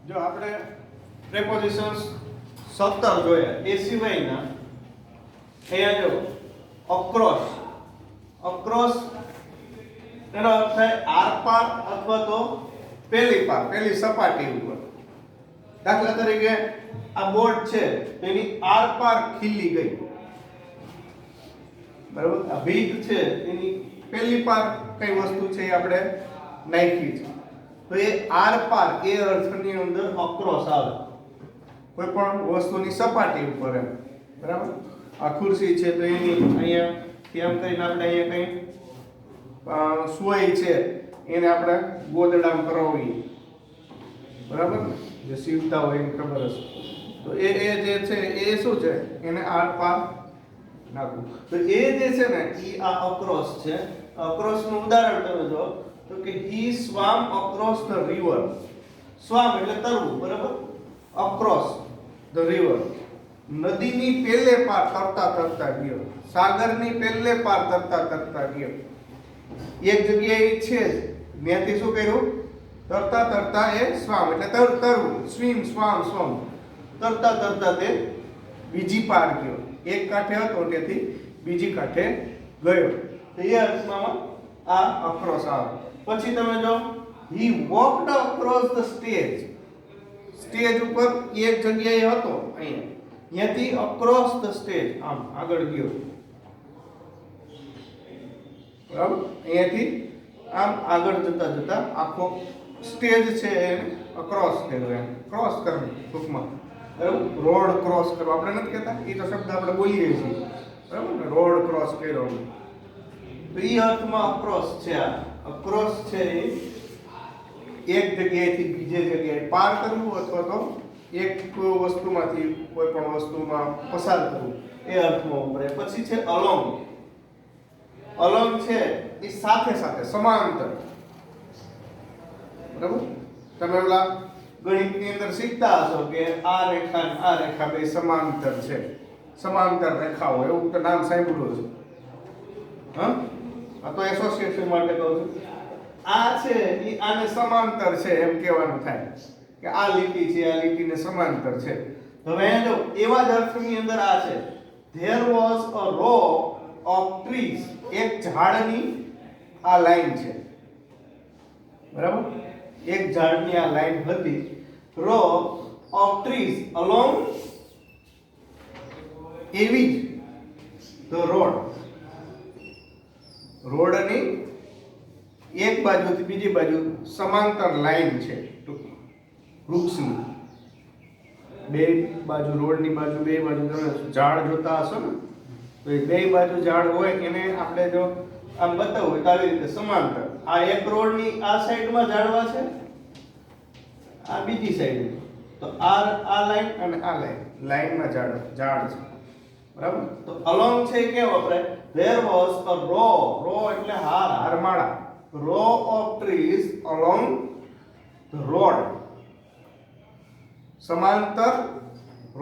જો આપણે પ્રેપોઝિશન્સ 17 જોયા એ સિવાયના અહીંયા જો અક્રોસ અક્રોસ એનો અર્થ થાય આર પાર અથવા તો પેલી સપાટી ઉપર. દાખલા તરીકે આ બોર્ડ છે તેની આર પાર ખીલી ગઈ, બરાબર. આ ભીત છે એની પેલી પાર કઈ વસ્તુ છે એ આપણે નાખી છે, તો એ આર પાર એ અર્થની અંદર અક્રોસ આવે, કોઈ પણ વસ્તુની સપાટી ઉપર એમ, બરાબર. આ ખુરશી છે તો એની અહીંયા કેમ કરીને આપણે અહીંયા કઈ સોય છે એને આપણે ગોદડામ કરાવી, બરાબર, જે સીવતા હોય એને ખબર હશે. તો એ જે છે એ શું છે, એને આર પાર નાખવું. તો એ જે છે ને એ આ અક્રોસ છે. અક્રોસ નું ઉદાહરણ તમે જો તો કે he swam across the river. swam એટલે તરવું, બરાબર. across the river નદીની પેલે પાર તરતા ગયો, સાગરની પેલે પાર તરતા ગયો. એક જગ્યાએ છે ત્યાંથી શું કર્યું, તરતા એ સ્વામ એટલે તરવું, સ્વિમ સ્વામ સ્વમ, તરતા તે બીજી પાર ગયો. એક કાંઠે હતો ત્યાંથી બીજી કાંઠે ગયો. તો એ અર્થમાં આ અક્રોસ આવે. પછી તમે જો he walked across the stage. Stage ઉપર એક જગ્યાએ હતો, અહીંયાથી across the stage આમ આગળ ગયો, બરાબર. અહીંયાથી આમ આગળ જતા આખો સ્ટેજ છે એને અક્રોસ કર્યો, એમ ક્રોસ કરવું ટૂંકમાં, બરાબર. રોડ ક્રોસ કરવો આપણે નથી કહેતા, એ તો શબ્દ આપણે બોલીએ છીએ, બરાબર ને, રોડ ક્રોસ કર્યો. તો એ અર્થમાં અક્રોસ છે. આ અક્રોસ છે એ એક જગ્યાએથી બીજે જગ્યાએ પાર કરવું અથવા તો એક વસ્તુમાંથી કોઈ પણ વસ્તુમાં પસાર કરવું, એ અર્થમાં વપરાય. પછી છે અલોંગ. અલોંગ છે એ સાથે સમાંતર, બરાબર. તમે ઓલા ગણિતની અંદર શીખતા હશો કે આ રેખા બે સમાંતર છે, સમાંતર રેખાઓ, એવું તો નામ સાંભળ્યું છે. હા, આ તો એસોસિએશન માટે કહું છું. આ છે એ આને સમાંતર છે એમ કહેવાનું થાય કે આ લીટી છે આ લીટીને સમાંતર છે. હવે જો એવા જ અર્થની અંદર આ છે there was a row of trees. એક ઝાડની આ લાઈન છે, બરાબર. એક ઝાડની આ લાઈન હતી. row of trees along એવી જ the road. રોડની એક બાજુથી બીજી બાજુ સમાંતર લાઈન છે વૃક્ષની. બે બાજુ રોડની બાજુ બે બાજુ તમે ઝાડ જોતા હશો ને, તો એ બે બાજુ ઝાડ હોય એને આપણે જો આમ બતાવવું હોય તો આવી રીતે સમાંતર. આ એક રોડની આ સાઈડમાં ઝાડવા છે, આ બીજી સાઈડ, તો આ લાઈન અને આ લાઈનમાં ઝાડ છે, બરાબર. તો અલોંગ છે કે વપરાય there was a row એટલે હારમાળા, row of trees along the road. સમાંતર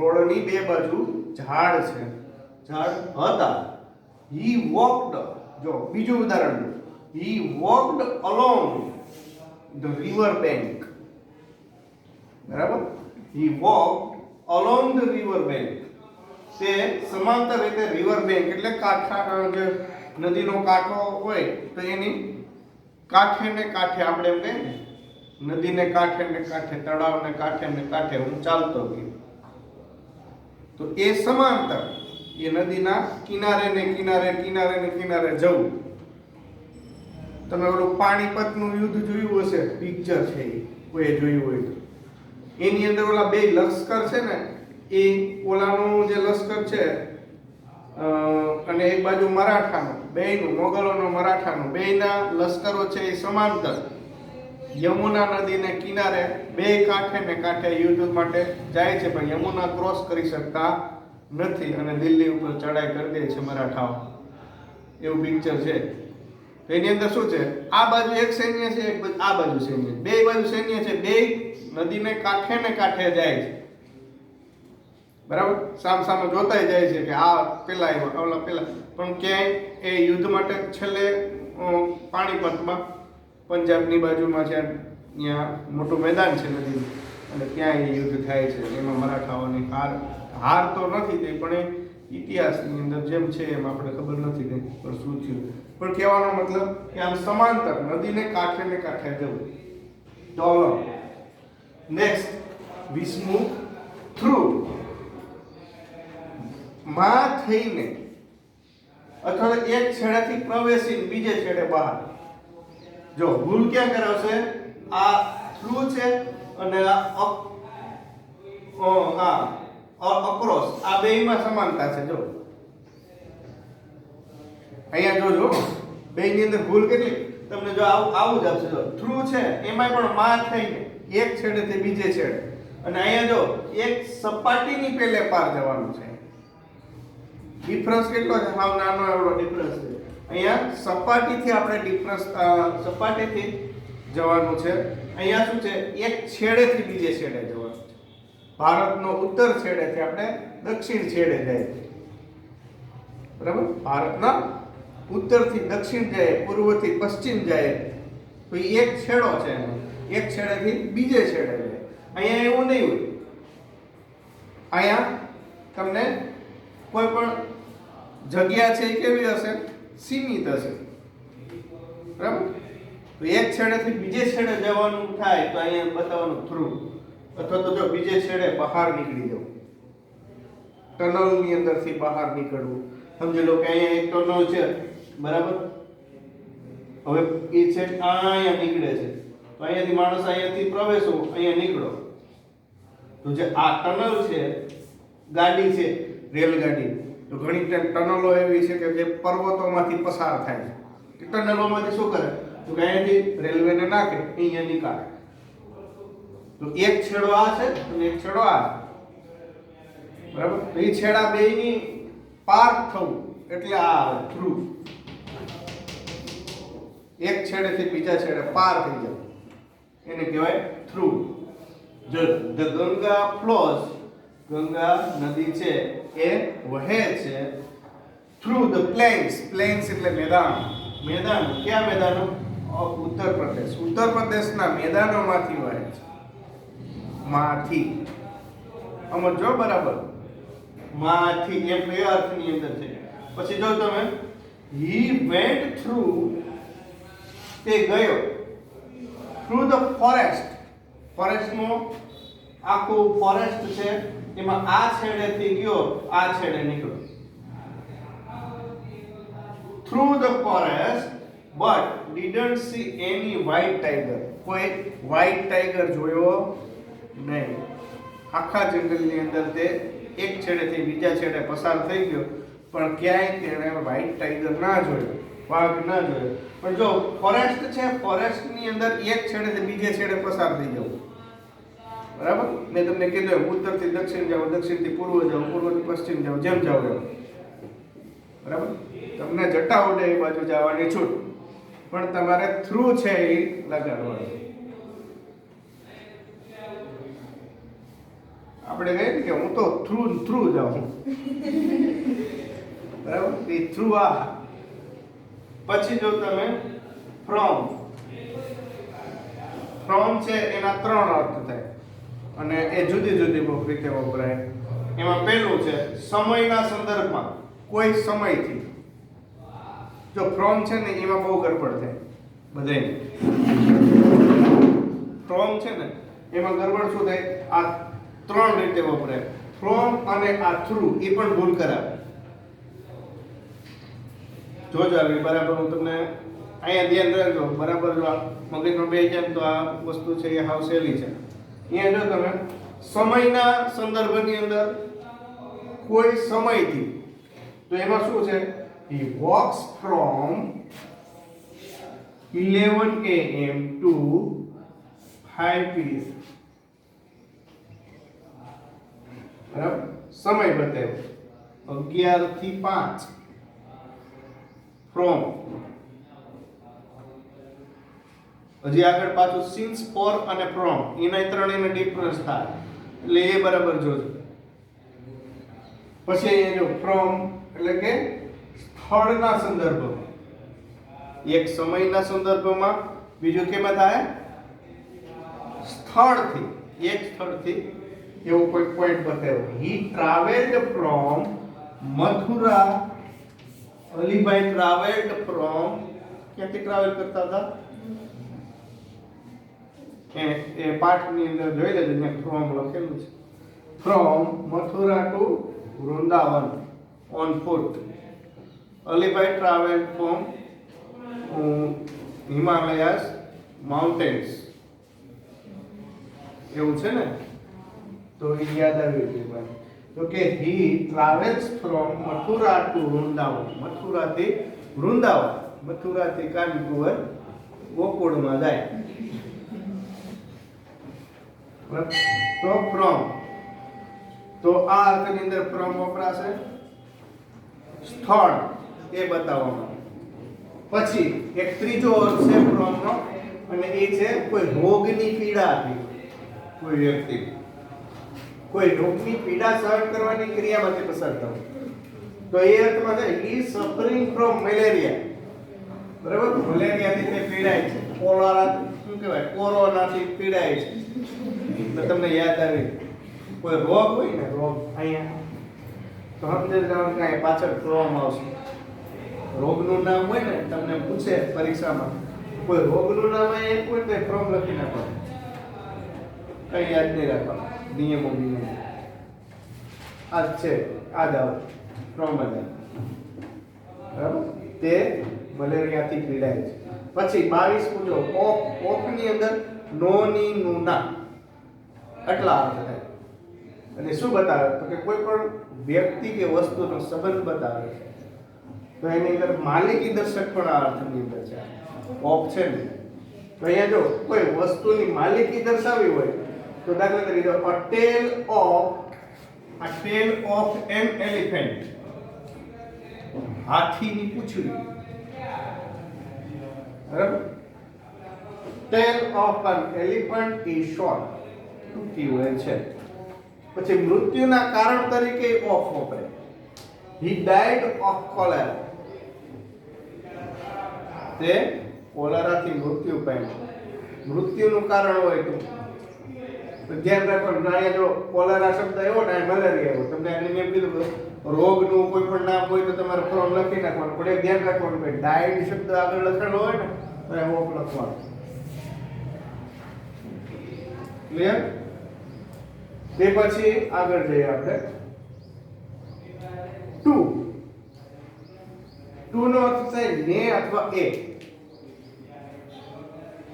રોડની બે બાજુ ઝાડ છે, ઝાડ હતા. he walked, જો બીજું ઉદાહરણ લો, he walked along the river bank, બરાબર. he walked along the river bank. તે સમાંતર રીતે રિવર બેંક એટલે કાંઠા, જે નદીનો કાંઠો હોય તો એની કાંઠે ને કાંઠે આપણે એમ કહીએ ને, નદીને કાંઠે ને કાંઠે, તળાવને કાંઠે ને કાંઠે હું ચાલતો ગયો. તો એ સમાંતર, એ નદીના કિનારે ને કિનારે જવું. તમે ઓલું પાણીપતનું યુદ્ધ જોયું હશે, પિક્ચર છે એ કોઈ જોયું હોય તો, એની અંદર ઓલા બે લશ્કર છે ને, એ ઓલાનું જે લશ્કર છે અને એક બાજુ મરાઠાનું, બેયનું, મોગલોનો મરાઠાનું, બેયના લશ્કરો છે એ સમાંતર યમુના નદીને કિનારે બે કાંઠે ને કાંઠે યુદ્ધ માટે જાય છે, પણ યમુના ક્રોસ કરી શકતા નથી અને દિલ્હી ઉપર ચડાઈ કરી દે છે મરાઠાઓ. એવું પિક્ચર છે. એની અંદર શું છે, આ બાજુ એક સૈન્ય છે, એક બાજુ આ બાજુ સૈન્ય, બે બાજુ સૈન્ય છે, બે નદીને કાંઠે ને કાંઠે જાય છે, બરાબર. સામે જોતાય જાય છે કે આ પેલા આવ્યા, ઓલા પેલા, પણ ક્યાંય એ યુદ્ધ માટે છેલ્લે પાણીપતમાં પંજાબની બાજુમાં છે, ત્યાં મોટું મેદાન છે નદીનું, અને ક્યાં યુદ્ધ થાય છે, એમાં મરાઠાઓની હાર તો નથી થઈ, પણ એ ઇતિહાસની અંદર જેમ છે એમ આપણે ખબર નથી થઈ પણ શું થયું. પણ કહેવાનો મતલબ કે આમ સમાંતર નદીને કાંઠે ને કાંઠે જવું. ચાલો નેક્સ્ટ, વિસ્મુખ થ્રુ, માં થઈને અથવા એક છેડેથી પ્રવેશીને બીજે છેડે બહાર. જો ભૂલ ક્યાં કરાવશે, આ થ્રુ છે અને આ અક્રોસ, આ બેયમાં સમાનતા છે. જો અહીંયા જોજો બેયની અંદર ભૂલ કેટલી તમને જો આવું જ આવશે. જો થ્રુ છે એમાં પણ માં થઈને એક છેડેથી બીજે છેડે, અને અહીંયા જો એક સપાટીની પેલે પાર જવાનું છે. ડિફરન્સ કેટલો છે? હાવ નાનો એવડો ડિફરન્સ છે. અહીંયા સપાટીથી આપણે સપાટીથી જવાનું છે. અહીંયા શું છે, એક છેડેથી બીજે છેડે જવાનું છે. ભારતનો ઉત્તર છેડેથી આપણે દક્ષિણ છેડે જાય, બરાબર? ભારતના ઉત્તરથી દક્ષિણ જાય, પૂર્વથી પશ્ચિમ જાય, તો એક છેડો છે એનો, એક છેડેથી બીજે છેડે જાય. અહીંયા એવું નહીં હોય. અહીંયા તમને કોઈ પણ જગ્યા છે એ કેવી હશે, સીમિત હશે, બરાબર? તો એક છેડેથી બીજે છેડે જવાનું થાય તો અહીંયા બતાવવાનું થ્રુ, અથવા તો જો બીજે છેડે બહાર નીકળી જવું, ટનલની અંદરથી બહાર નીકળવું. સમજી લો કે અહીંયા એક ટનલ છે, બરાબર? હવે એ છે અહીંયા નીકળે છે, તો અહીંયાથી માણસ અહીંયાથી પ્રવેશો, અહીંયા નીકળો, તો જે આ ટનલ છે, ગાડી છે, રેલગાડી, તો ઘણી ટનલો એવી છે કે જે પર્વતોમાંથી પસાર થાય છે. ટનલોમાંથી શું કરે, તો અહીંયાથી રેલવેને નાખે, અહીંયા નીકાળે. તો એક છેડો આ છે અને એક છેડો આ, બરાબર? તો એ છેડા બેયની પાર થવું એટલે આ આવે થ્રુ. એક છેડેથી બીજા છેડે પાર થઈ જવું એને કહેવાય through. The Ganga flows, Ganga નદી છે એ વહે છે થ્રુ ધ પ્લેન્સ. પ્લેન્સ એટલે મેદાન. મેદાન ક્યાં મેદાનો? ઉત્તર પ્રદેશ. ઉત્તર પ્રદેશના મેદાનોમાંથી વહે છે. માંથી સમજો બરાબર, માંથી એમ બે અર્થની અંદર છે. પછી જો તમે he went through, તે ગયો, through the forest. ફોરેસ્ટનો આખું ફોરેસ્ટ છે એમાં આ છેડેથી ગયો, આ છેડે નીકળ્યો. through the forest but didn't see any white tiger. કોઈ white tiger જોયો નહીં. આખા જંગલની અંદર તે એક છેડેથી બીજા છેડે પસાર થઈ ગયો, પણ ક્યાંય તેણે વ્હાઇટ ટાઈગર ના જોયો, વાઘ ના જોયો. પણ જો ફોરેસ્ટ છે, ફોરેસ્ટની અંદર એક છેડેથી બીજે છેડે પસાર થઈ જવું, બરાબર? મેં તમને કીધું ઉત્તરથી દક્ષિણ જાઓ, દક્ષિણથી પૂર્વ જાઓ, પૂર્વથી પશ્ચિમ જાઓ, જેમ જાઓ એમ, બરાબર? તમને જટાવડે એ બાજુ જવાની છૂટ, પણ તમારે થ્રુ છે એ લગાડવાનું. આપણે કહીએ ને કે હું તો થ્રુ જાઉં, બરાબર? એ થ્રુ આ. પછી જો તમે ફ્રોમ છે એના ત્રણ અર્થ થાય અને એ જુદી જુદી રીતે વપરાય. એમાં પહેલું છે સમયના સંદર્ભમાં, કોઈ સમયથી. જો ફ્રોમ છે ને એમાં બહુ ગડબડ થાય બધે. ફ્રોમ છે ને એમાં ગડબડ શું થાય, આ ત્રણ રીતે વપરાય, ફ્રોમ અને આ થ્રુ, એ પણ ભૂલ કરાવે. જોજો આવી બરાબર, હું તમને અહીંયા ધ્યાન રાખજો બરાબર. જો મગજમાં બે જાય તો આ વસ્તુ છે એ હાવ સહેલી છે. અહીંયા જો તમે સમયના સંદર્ભની અંદર કોઈ સમયથી, તો એમાં શું છે, he walks from 11 am to 5 pm. બરાબર? સમય બતાવ્યો 11 થી 5. ફ્રોમ હજી આગળ પાછું સિન્સ, ફોર અને ફ્રોમ, એના ત્રણેયનો ડિફરન્સ થાય એટલે એ બરાબર જોજો. પછી અહીંયા જો ફ્રોમ એટલે કે સ્થળના સંદર્ભમાં, એક સમયના સંદર્ભમાં, બીજું કેમાં થાય, સ્થળથી. એક સ્થળથી એવો કોઈ પોઈન્ટ બતાવ્યો. He travelled from Mathura. Alibhai travelled from, ક્યાંથી ટ્રાવેલ કરતા હતા એ પાઠની અંદર જોઈ લેજો, અહીંયા ફ્રોમ લખેલું છે. From Mathura to Vrindavan on foot. Alibhai travelled from Himalayas mountains. એવું છે ને, તો એ યાદ આવ્યું છે ભાઈ. તો કે he travels from Mathura to Vrindavan. મથુરાથી વૃંદાવન, મથુરાથી કાનપુર ગોકુળમાં જાય. તો ફ્રોમ, તો આ અર્થની અંદર ફ્રોમ વપરાશે. સ્થળ એ બતાવવામાં. પછી એક ત્રીજો અર્થ છે ફ્રોમ નો, અને એ છે કોઈ રોગની પીડા હતી. કોઈ વ્યક્તિ કોઈ રોગની પીડા સહન કરવાની ક્રિયામાંથી પસાર થવું. તો એ અર્થમાં છે હી સફરિંગ ફ્રોમ મેલેરિયા. બરાબર, મલેરિયાથી તે પીડાય છે. કોલેરા શું કહેવાય, કોરોનાથી પીડાય છે. તો તમને યાદ આવી કોઈ રોગ હોય ને, રોગ અહીંયા તો સમજે જવાનું કાંઈ પાછળ ફ્રોમ આવશે. રોગનું નામ હોય ને, તમને પૂછે પરીક્ષામાં કોઈ રોગનું નામ અહીંયા કોઈ તે ફ્રોમ લખી નાખવાનું. કઈ યાદ નહીં રાખવાનું. નિયમો આ છે, આ દાવ ફ્રોમ બરાબર, તે મલેરિયાથી પીડાય છે. પછી 22 પૂછો ઓફ. ઓફ ની અંદર નો ની નું ના આટલા અર્થ થાય. અને શું બતાવે તો કે કોઈ પણ વ્યક્તિ કે વસ્તુનો સંબંધ બતાવે છે. તો એની અંદર માલિકી દર્શક પણ આ અર્થની અંદર છે. ઓફ છે ને, તો અહીંયા જો કોઈ વસ્તુની માલિકી દર્શાવી હોય તો દાખલા તરીકે a tail of an elephant. હાથીની પૂંછડી. બરાબર, tail of an elephant is short. ટૂંકી હોય છે. પછી મૃત્યુના કારણ તરીકે ઓફ વપરાય. he died of cholera. તે કોલેરાથી મૃત્યુ પામ્યો. મૃત્યુનું કારણ હોય તો ધ્યાન રાખવાનું. અહીંયા જો કોલેરા શબ્દ આવ્યો ને, મલેરિયા આવ્યો, તમને એને એમ કીધું રોગનું કોઈ પણ નામ હોય તો તમારે ફોર્મ લખી નાખવાનું. પણ એક ધ્યાન રાખવાનું કે ડાયડ શબ્દ આગળ લખેલો હોય ને તો એ ઓફ લખવાનું. ક્લિયર? તે પછી આગળ જઈએ આપણે. ટુ. ટુ નો અર્થ થાય ને અથવા એ.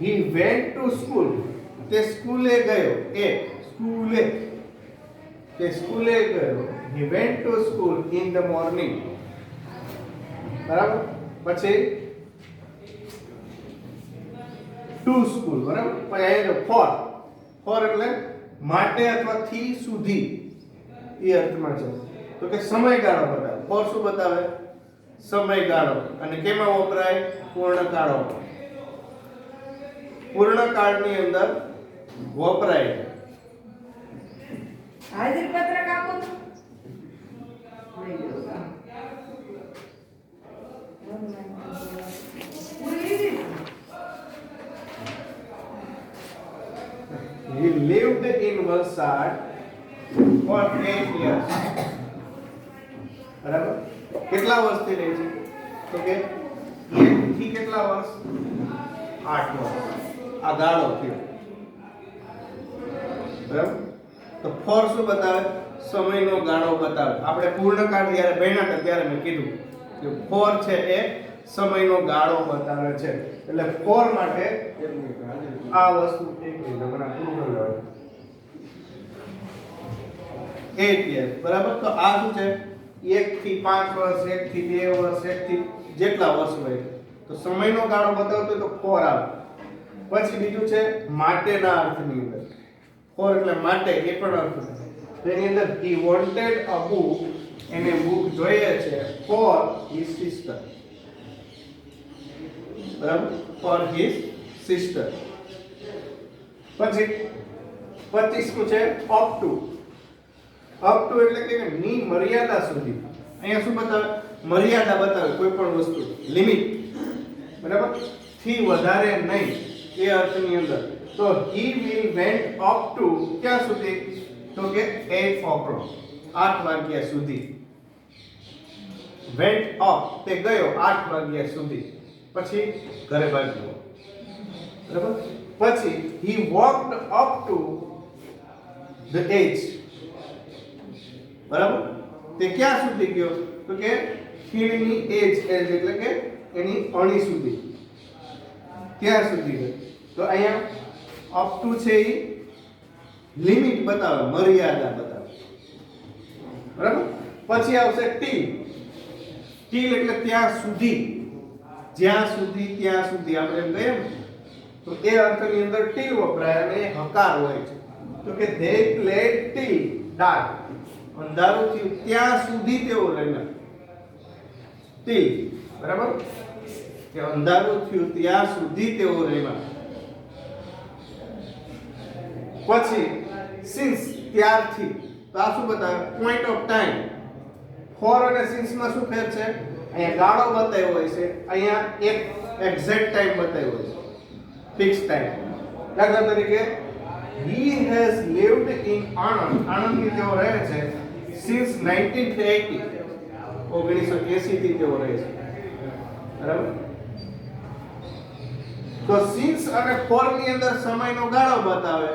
he went to school. તે સ્કૂલે ગયો. એ સ્કૂલે, તે સ્કૂલે ગયો. he went to school in the morning. બરાબર, પછી to school. બરાબર, પછી અહીંયા for. for એટલે માટે અથવા થી સુધી એ અર્થમાં છે. તો કે સમયગાળો બતાવે. for શું બતાવે? સમયગાળો. અને કેમાં વપરાય? પૂર્ણકાળો. પૂર્ણકાળની અંદર વપરાય. હાજર પત્રક આપો તો. He lived in Valsad for 8 years. બરાબર, કેટલા વર્ષથી રહે છે? તો કે 1 થી કેટલા વર્ષ? 8 વર્ષ. આ ગાળો થયો. બરાબર, તો ફોર શું બતાવે? સમયનો ગાળો બતાવે. આપણે પૂર્ણકાળ જ્યારે ભણ્યા હતા ત્યારે મેં કીધું કે ફોર છે એ સમયનો ગાળો બતાવે છે. એટલે ફોર માટે આ વસ્તુ એક મિનિટ મને પૂરું કરી લેવાનું. 8 years. બરાબર, તો આ શું છે? 1 થી 5 વર્ષ, 1 થી 2 વર્ષ, 1 થી જેટલા વર્ષ હોય તો સમયનો ગાળો બતાવતો તો ફોર આવે. પછી બીજું છે માટેના અર્થની અંદર. ફોર એટલે માટે, એ પણ અર્થ છે. તેની અંદર he wanted a book, એને બુક જોઈએ છે for his sister. બરાબર, for his sister. પછી 25 નું છે up to. up to એટલે કે ની મર્યાદા સુધી. અહીંયા શું બતાવે? મર્યાદા બતાવે કોઈ પણ વસ્તુ, લિમિટ. બરાબર, થી વધારે નહીં એ અર્થની અંદર. તો તો he will went up to ક્યાં સુધી? તો કે 8 o'clock, 8 વાગ્યા સુધી. went up તે ગયો 8 વાગ્યા સુધી, પછી ઘરે ભાગ્યો. બરાબર. પછી he walked up to the edge. બરાબર. તે ક્યાં સુધી ગયો? તો કે ખીણની એજ એટલે કે એની અણી સુધી, ત્યાં સુધી ગયો. તો અહીંયા અપ ટુ છે એ લિમિટ બતાવે, મર્યાદા બતાવે. બરાબર. પછી આવશે ટીલ. ટીલ એટલે ત્યાં સુધી, જ્યાં સુધી ત્યાં સુધી આપણે એમ કહીએ ને, તો એ અર્થની અંદર ટીલ વપરાય અને એ હકાર હોય છે. તો કે they played till dark. અંધારું થયું ત્યાં સુધી તેઓ રમ્યા. ટીલ. બરાબર. કે અંધારું થયું ત્યાં સુધી તેઓ રમ્યા. પછી સિન્સ ત્યારથી, તો આ શું બતાવે? Point of time. ફોર અને સિન્સ માં શું ફેર છે? અહીંયા ગાળો બતાવ્યો હોય છે, અહીંયા એક એક્ઝેક્ટ ટાઈમ બતાવ્યો હોય છે, ફિક્સ ટાઈમ. દાખલા તરીકે he has lived in Anand. આણંદની તેઓ રહે છે since 1980. 1980 થી તેઓ રહે છે. બરાબર. તો સિન્સ અને ફોર ની અંદર સમયનો ગાળો બતાવે.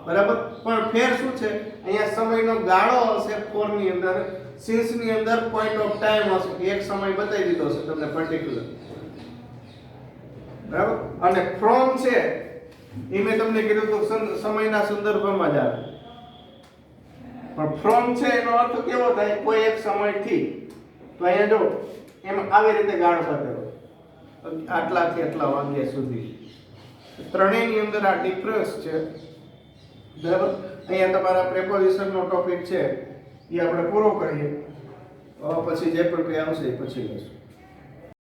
બરાબર. પણ ફેર શું છે? અહીંયા સમયનો ગાળો હશે ફોર ની અંદર, સિન્સ ની અંદર પોઈન્ટ ઓફ ટાઈમ હશે, એક સમય બતાવી દીધો હશે તમને પર્ટિક્યુલર. બરાબર. અને ફ્રોમ છે એ મેં તમને કીધું તો સમયના સંદર્ભમાં જ આવે. પણ ફ્રોમ છે એનો અર્થ કેવો થાય? કોઈ એક સમયથી. તો અહીંયા જો એમ આવી રીતે ગાળો બતાવ્યો, આટલાથી આટલા વાગ્યા સુધી. ત્રણેયની અંદર આ ડિફરન્સ છે. બરાબર. અહીંયા તમારા પ્રેપોઝિશનનો ટોપિક છે એ આપણે પૂરો કરીએ, પછી જે પણ કંઈ આવશે એ પછી લઈશું.